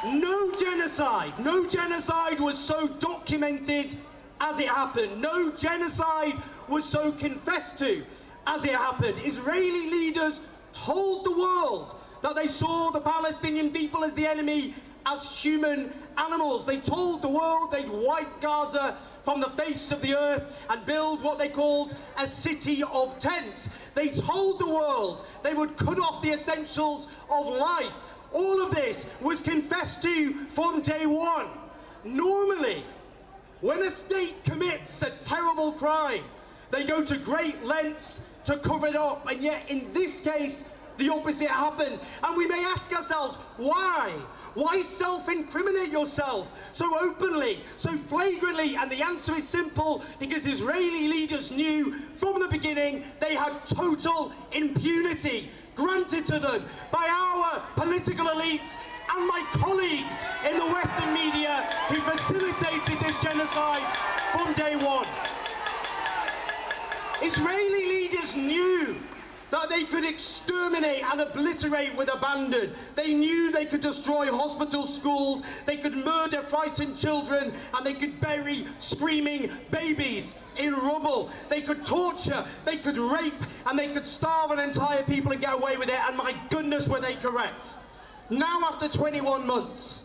No genocide was so documented as it happened. No genocide was so confessed to as it happened. Israeli leaders told the world that they saw the Palestinian people as the enemy, as human animals. They told the world they'd wipe Gaza from the face of the earth and build what they called a city of tents. They told the world they would cut off the essentials of life. All of this was confessed to from day one. Normally, when a state commits a terrible crime, they go to great lengths to cover it up, and yet in this case, the opposite happened. And we may ask ourselves, why? Why self-incriminate yourself so openly, so flagrantly? And the answer is simple: because Israeli leaders knew from the beginning they had total impunity granted to them by our political elites and my colleagues in the Western media who facilitated this genocide from day one. Israeli leaders knew that they could exterminate and obliterate with abandon. They knew they could destroy hospitals, schools, they could murder frightened children, and they could bury screaming babies in rubble. They could torture, they could rape, and they could starve an entire people and get away with it, and my goodness, were they correct. Now, after 21 months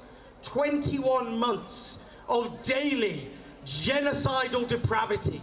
of daily genocidal depravity,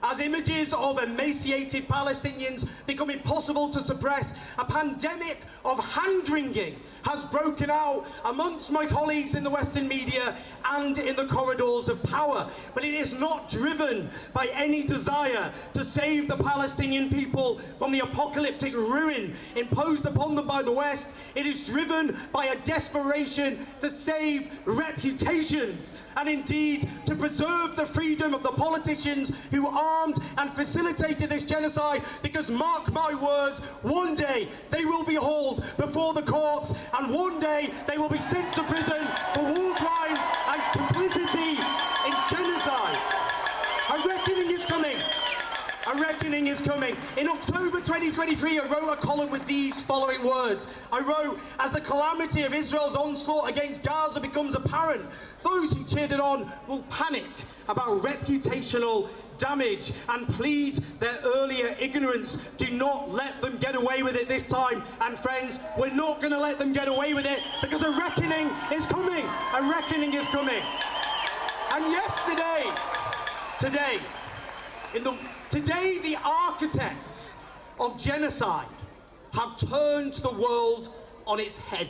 as images of emaciated Palestinians become impossible to suppress, a pandemic of hand-wringing has broken out amongst my colleagues in the Western media and in the corridors of power. But it is not driven by any desire to save the Palestinian people from the apocalyptic ruin imposed upon them by the West. It is driven by a desperation to save reputations and indeed to preserve the freedom of the politicians who armed and facilitated this genocide, because mark my words, one day they will be hauled before the courts, and one day they will be sent to prison for war crimes and complicity in genocide. A reckoning is coming. A reckoning is coming. In October 2023, I wrote a column with these following words. I wrote, as the calamity of Israel's onslaught against Gaza becomes apparent, those who cheered it on will panic about reputational damage and plead their earlier ignorance. Do not let them get away with it this time. And friends, we're not going to let them get away with it, because a reckoning is coming. A reckoning is coming. And yes, today the architects of genocide have turned the world on its head.